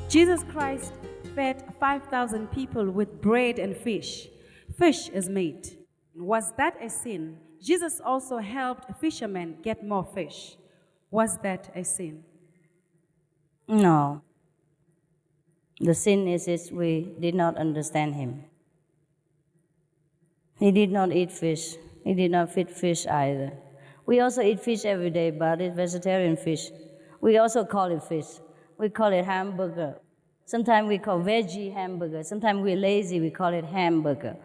Jesus Christ fed 5,000 people with bread and fish. Fish is meat. Was that a sin? Jesus also helped fishermen get more fish. Was that a sin? No. The sin is we did not understand him. He did not eat fish. He did not feed fish either. We also eat fish every day, but it's vegetarian fish. We also call it fish. We call it hamburger. Sometimes we call veggie hamburger. Sometimes we're lazy, we call it hamburger.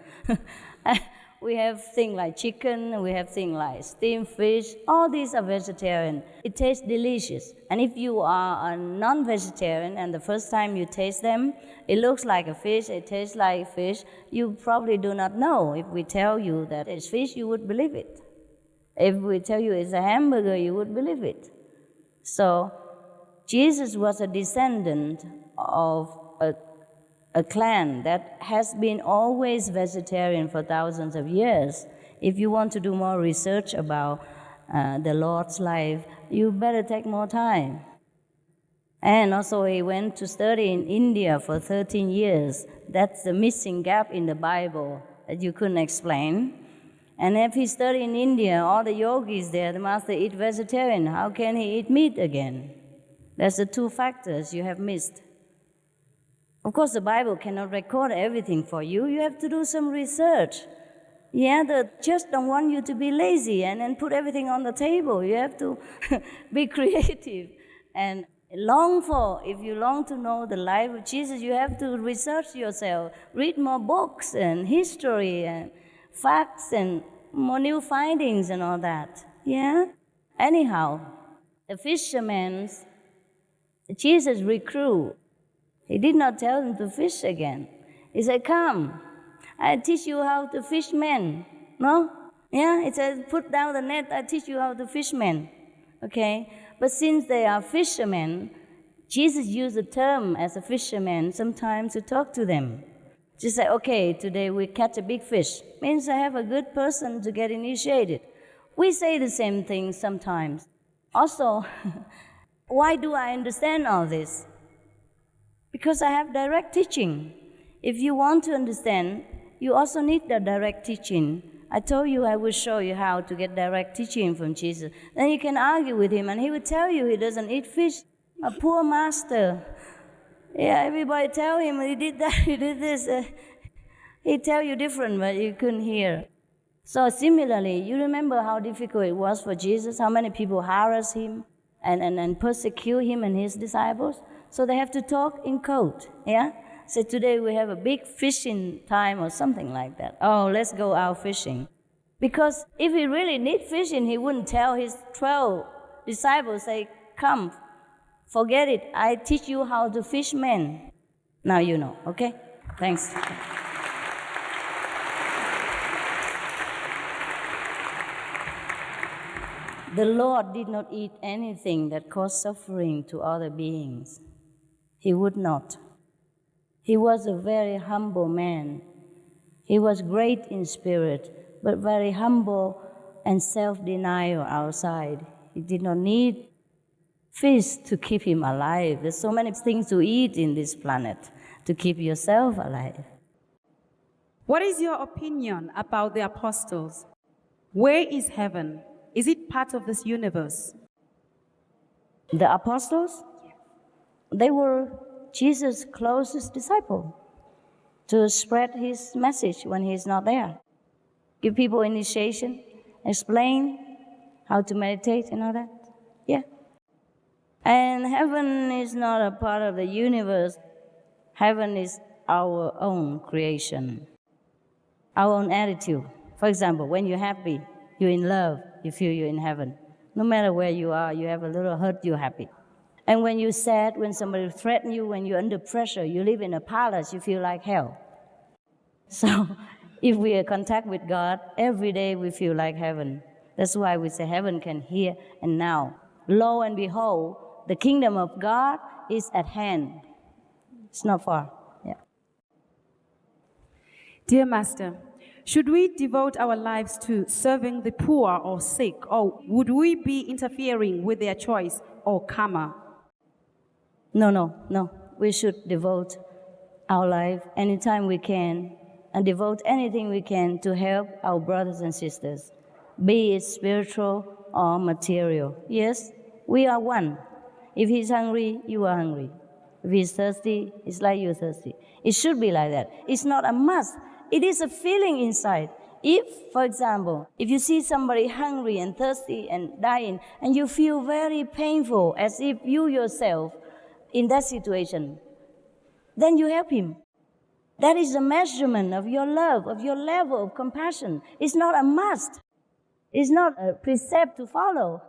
We have things like chicken, we have things like steamed fish. All these are vegetarian. It tastes delicious. And if you are a non-vegetarian and the first time you taste them, it looks like a fish, it tastes like fish, you probably do not know. If we tell you that it's fish, you would believe it. If we tell you it's a hamburger, you would believe it. So Jesus was a descendant of a clan that has been always vegetarian for thousands of years. If you want to do more research about the Lord's life, you better take more time. And also he went to study in India for 13 years. That's the missing gap in the Bible that you couldn't explain. And if he studied in India, all the yogis there, the master eat vegetarian. How can he eat meat again? That's the two factors you have missed. Of course, the Bible cannot record everything for you. You have to do some research. Yeah, the church don't want you to be lazy and put everything on the table. You have to be creative and if you long to know the life of Jesus, you have to research yourself, read more books and history and facts and more new findings and all that. Yeah? Anyhow, the fishermen, Jesus recruit. He did not tell them to fish again. He said, come, I teach you how to fish men. No? Yeah, he said, put down the net, I teach you how to fish men. Okay? But since they are fishermen, Jesus used the term as a fisherman sometimes to talk to them. Just say, okay, today we catch a big fish. Means I have a good person to get initiated. We say the same thing sometimes. Also, why do I understand all this? Because I have direct teaching. If you want to understand, you also need the direct teaching. I told you I will show you how to get direct teaching from Jesus. Then you can argue with him and he will tell you he doesn't eat fish. A poor master. Yeah, everybody tell him he did that, he did this. He'd tell you different, but you couldn't hear. So similarly, you remember how difficult it was for Jesus, how many people harass him and persecute him and his disciples? So they have to talk in code, yeah? So today we have a big fishing time or something like that. Oh, let's go out fishing. Because if he really need fishing, he wouldn't tell his 12 disciples, say, come, forget it, I teach you how to fish men. Now you know, okay? Thanks. The Lord did not eat anything that caused suffering to other beings. He would not. He was a very humble man. He was great in spirit, but very humble and self-denial outside. He did not need fish to keep him alive. There's so many things to eat in this planet to keep yourself alive. What is your opinion about the apostles? Where is heaven? Is it part of this universe? The apostles? They were Jesus' closest disciple to spread his message when he's not there. Give people initiation, explain how to meditate and all that. Yeah. And heaven is not a part of the universe. Heaven is our own creation, our own attitude. For example, when you're happy, you're in love, you feel you're in heaven. No matter where you are, you have a little hurt, you're happy. And when you're sad, when somebody threatens you, when you're under pressure, you live in a palace, you feel like hell. So if we are in contact with God, every day we feel like heaven. That's why we say heaven can hear and now. Lo and behold, the kingdom of God is at hand. It's not far. Yeah. Dear Master, should we devote our lives to serving the poor or sick, or would we be interfering with their choice or karma? No. we should devote our life anytime we can and devote anything we can to help our brothers and sisters, be it spiritual or material. Yes, we are one. If he's hungry, you are hungry. If he's thirsty, it's like you're thirsty. It should be like that. It's not a must. It is a feeling inside. If, for example, if you see somebody hungry and thirsty and dying, and you feel very painful as if you yourself in that situation, then you help him. That is a measurement of your love, of your level of compassion. It's not a must. It's not a precept to follow.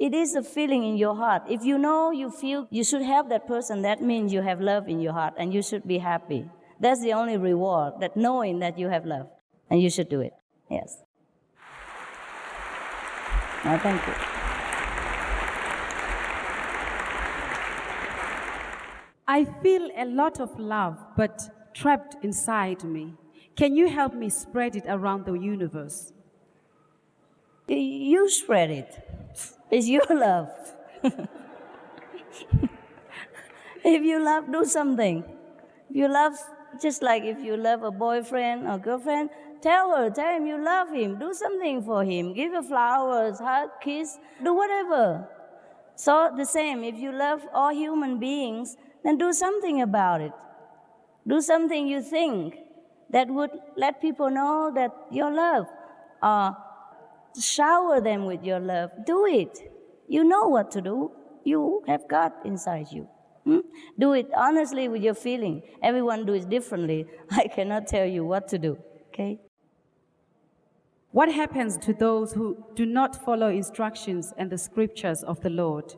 It is a feeling in your heart. If you know, you feel you should help that person, that means you have love in your heart and you should be happy. That's the only reward, that knowing that you have love and you should do it. Yes. No, thank you. I feel a lot of love, but trapped inside me. Can you help me spread it around the universe? You spread it. It's your love. If you love, do something. If you love, just like if you love a boyfriend or girlfriend, tell him you love him. Do something for him. Give her flowers, hug, kiss, do whatever. So the same, if you love all human beings, then do something about it. Do something you think that would let people know that your love. Shower them with your love. Do it. You know what to do. You have God inside you. Do it honestly with your feeling. Everyone does it differently. I cannot tell you what to do. Okay? What happens to those who do not follow instructions and the scriptures of the Lord?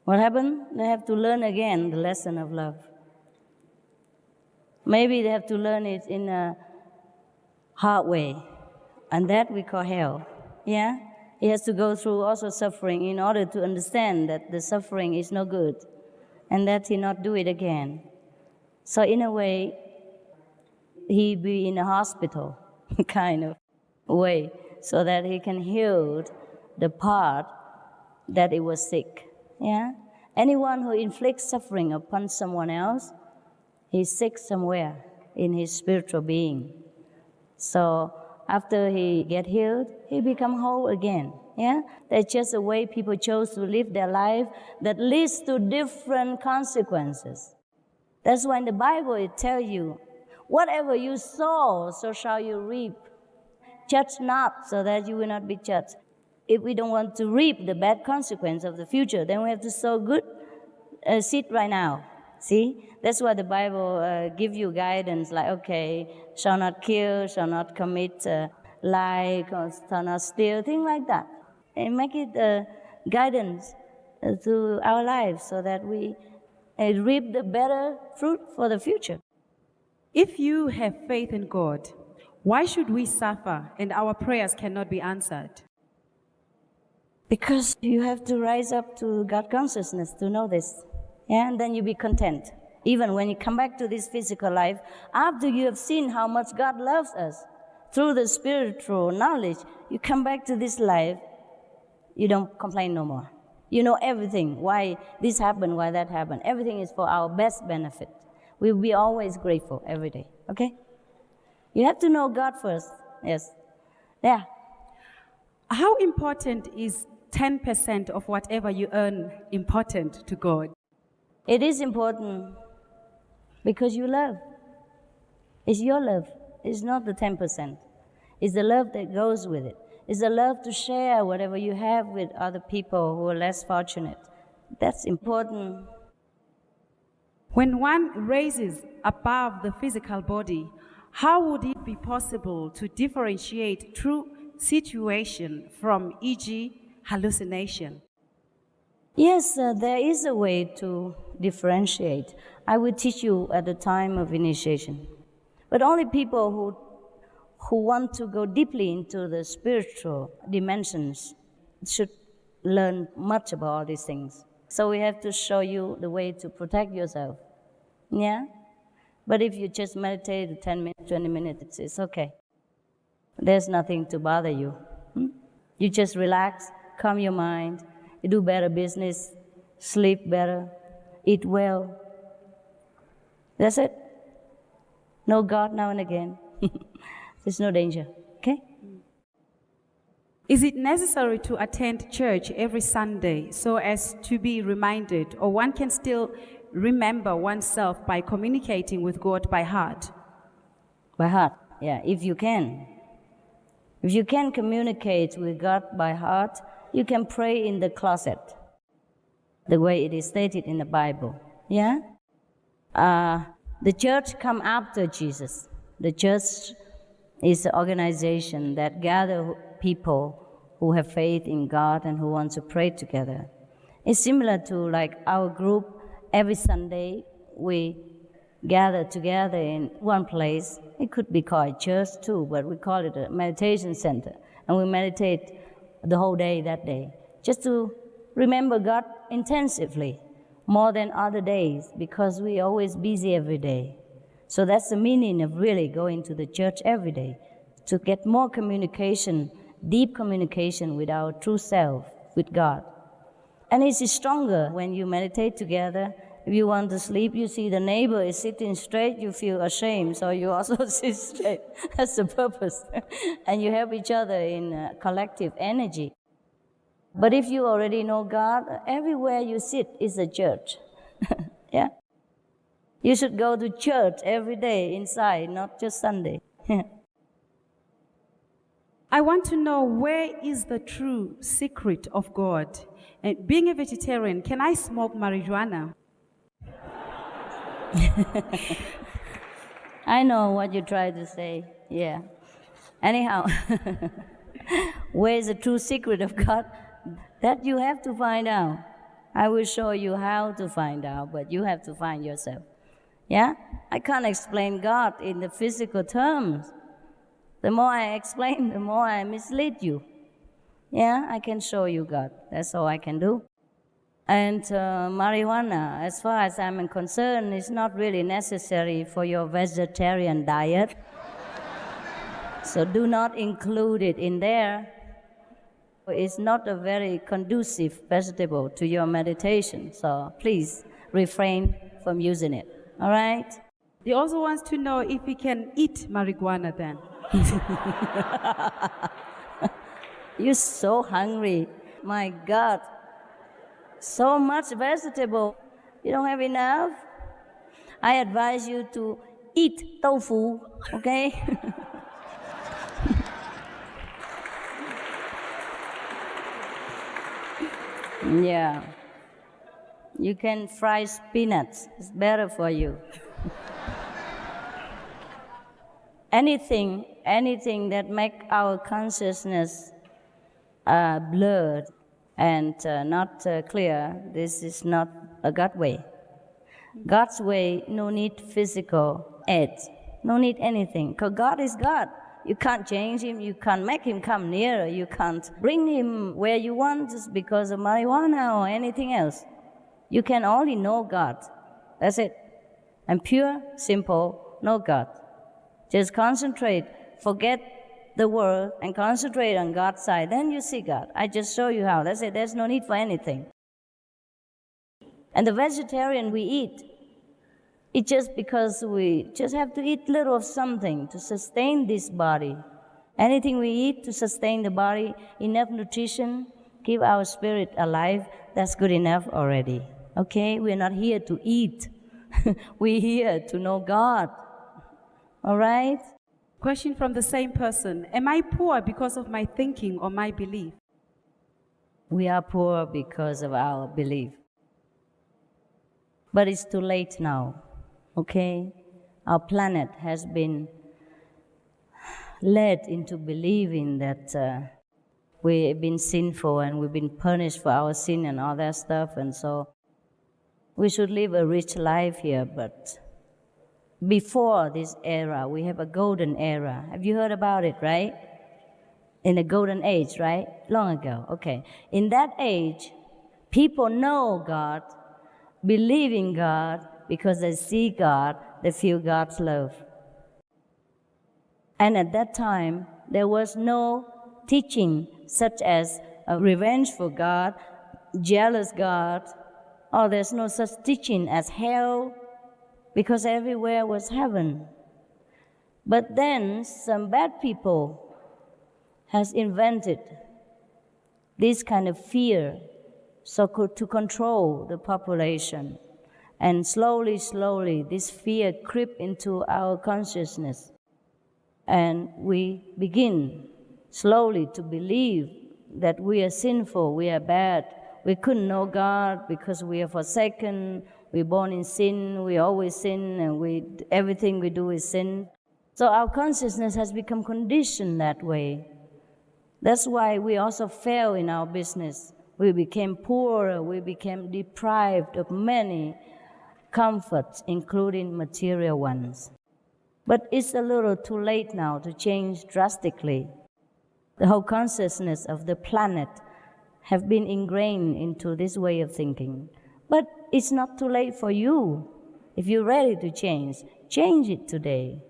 What happened? They have to learn again the lesson of love. Maybe they have to learn it in a hard way, and that we call hell. Yeah? He has to go through also suffering in order to understand that the suffering is no good and that he not do it again. So in a way, he be in a hospital kind of way so that he can heal the part that it was sick. Yeah? Anyone who inflicts suffering upon someone else, he's sick somewhere in his spiritual being. So after he get healed, he become whole again. Yeah, that's just a way people chose to live their life that leads to different consequences. That's why in the Bible it tells you, whatever you sow, so shall you reap. Judge not, so that you will not be judged. If we don't want to reap the bad consequence of the future, then we have to sow good seed right now. See, that's why the Bible gives you guidance like, okay, shall not kill, shall not commit lie, shall not steal, things like that. And make it guidance to our lives so that we reap the better fruit for the future. If you have faith in God, why should we suffer and our prayers cannot be answered? Because you have to rise up to God consciousness to know this. Yeah, and then you be content. Even when you come back to this physical life, after you have seen how much God loves us, through the spiritual knowledge, you come back to this life, you don't complain no more. You know everything, why this happened, why that happened. Everything is for our best benefit. We will be always grateful every day, okay? You have to know God first, yes. Yeah. How important is 10% of whatever you earn important to God? It is important because you love. It's your love. It's not the 10%. It's the love that goes with it. It's the love to share whatever you have with other people who are less fortunate. That's important. When one raises above the physical body, how would it be possible to differentiate true situation from, e.g., hallucination? Yes, there is a way to differentiate. I will teach you at the time of initiation. But only people who want to go deeply into the spiritual dimensions should learn much about all these things. So we have to show you the way to protect yourself. Yeah? But if you just meditate 10 minutes, 20 minutes, it's okay. There's nothing to bother you. You just relax, calm your mind, you do better business, sleep better, eat well, That's it. Know God now and again. There's no danger, okay? Is it necessary to attend church every Sunday so as to be reminded, or one can still remember oneself by communicating with God by heart? By heart, yeah, if you can. If you can communicate with God by heart, you can pray in the closet, the way it is stated in the Bible, yeah? The church come after Jesus. The church is an organization that gather people who have faith in God and who want to pray together. It's similar to like our group. Every Sunday we gather together in one place. It could be called church too, but we call it a meditation center. And we meditate the whole day that day, just to remember God intensively, more than other days, because we're always busy every day. So that's the meaning of really going to the church every day, to get more communication, deep communication with our true self, with God. And it's stronger when you meditate together. If you want to sleep, you see the neighbor is sitting straight, you feel ashamed, so you also sit straight. That's the purpose. And you help each other in collective energy. But if you already know God, everywhere you sit is a church. Yeah? You should go to church every day inside, not just Sunday. I want to know, where is the true secret of God? And being a vegetarian, can I smoke marijuana? I know what you try to say, yeah. Anyhow, where is the true secret of God? That you have to find out. I will show you how to find out, but you have to find yourself. Yeah? I can't explain God in the physical terms. The more I explain, the more I mislead you. Yeah, I can show you God. That's all I can do. And marijuana, as far as I'm concerned, is not really necessary for your vegetarian diet. So do not include it in there. It's not a very conducive vegetable to your meditation, so please refrain from using it. All right? He also wants to know if he can eat marijuana then. You're so hungry. My God. So much vegetable. You don't have enough? I advise you to eat tofu, okay? Yeah. You can fry spinach. It's better for you. Anything that make our consciousness blurred and not clear, this is not a God way. God's way, no need physical aid, no need anything, because God is God. You can't change him, you can't make him come nearer, you can't bring him where you want just because of marijuana or anything else. You can only know God. That's it. And pure, simple, know God. Just concentrate, forget the world and concentrate on God's side. Then you see God. I just show you how. That's it. There's no need for anything. And the vegetarian we eat, it's just because we just have to eat little of something to sustain this body. Anything we eat to sustain the body, enough nutrition, keep our spirit alive, that's good enough already. Okay? We're not here to eat. We're here to know God. All right? Question from the same person. Am I poor because of my thinking or my belief? We are poor because of our belief. But it's too late now. Okay? Our planet has been led into believing that we've been sinful and we've been punished for our sin and all that stuff, and so we should live a rich life here. But before this era, we have a golden era. Have you heard about it, right? In the golden age, right? Long ago, okay. In that age, people know God, believe in God, because they see God, they feel God's love. And at that time, there was no teaching such as a revengeful God, jealous God, or there's no such teaching as hell, because everywhere was heaven. But then some bad people has invented this kind of fear to control the population. And slowly, this fear creep into our consciousness. And we begin slowly to believe that we are sinful, we are bad. We couldn't know God because we are forsaken, we're born in sin, we always sin, and everything we do is sin. So our consciousness has become conditioned that way. That's why we also fail in our business. We became poorer, we became deprived of many comforts, including material ones. But it's a little too late now to change drastically. The whole consciousness of the planet have been ingrained into this way of thinking. But it's not too late for you. If you're ready to change it today.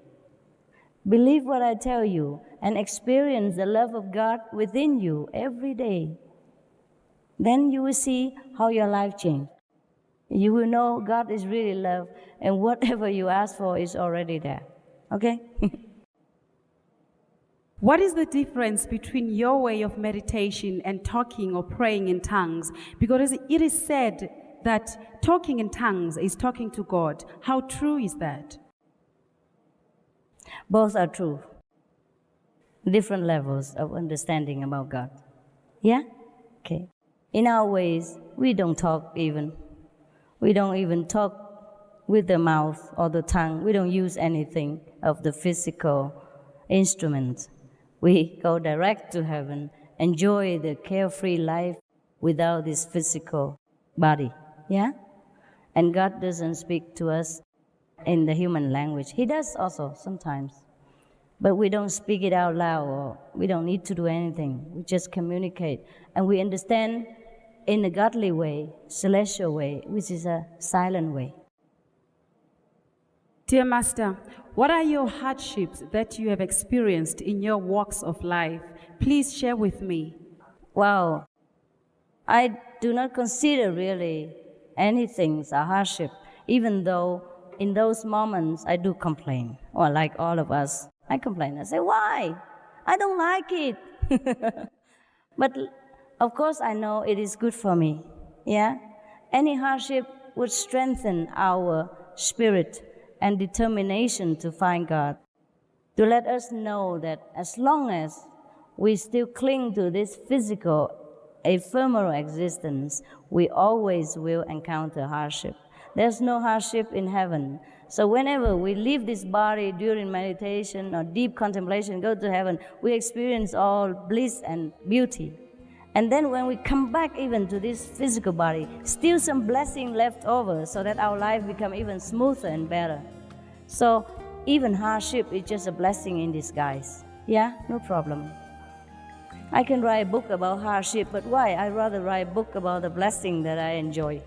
Believe what I tell you and experience the love of God within you every day. Then you will see how your life changes. You will know God is really love, and whatever you ask for is already there. Okay? What is the difference between your way of meditation and talking or praying in tongues? Because it is said that talking in tongues is talking to God. How true is that? Both are true. Different levels of understanding about God. Yeah? Okay. In our ways, we don't talk even. We don't even talk with the mouth or the tongue. We don't use anything of the physical instruments. We go direct to heaven, enjoy the carefree life without this physical body. Yeah? And God doesn't speak to us in the human language. He does also sometimes. But we don't speak it out loud, or we don't need to do anything. We just communicate. And we understand in a godly way, celestial way, which is a silent way. Dear Master, what are your hardships that you have experienced in your walks of life? Please share with me. Wow. I do not consider really anything a hardship, even though in those moments I do complain, or like all of us, I complain. I say, why? I don't like it. But of course I know it is good for me. Yeah? Any hardship would strengthen our spirit and determination to find God, to let us know that as long as we still cling to this physical, ephemeral existence, we always will encounter hardship. There's no hardship in heaven. So whenever we leave this body during meditation or deep contemplation, go to heaven, we experience all bliss and beauty. And then when we come back even to this physical body, still some blessing left over so that our life become even smoother and better. So even hardship is just a blessing in disguise. Yeah, no problem. I can write a book about hardship, but why? I'd rather write a book about the blessing that I enjoy.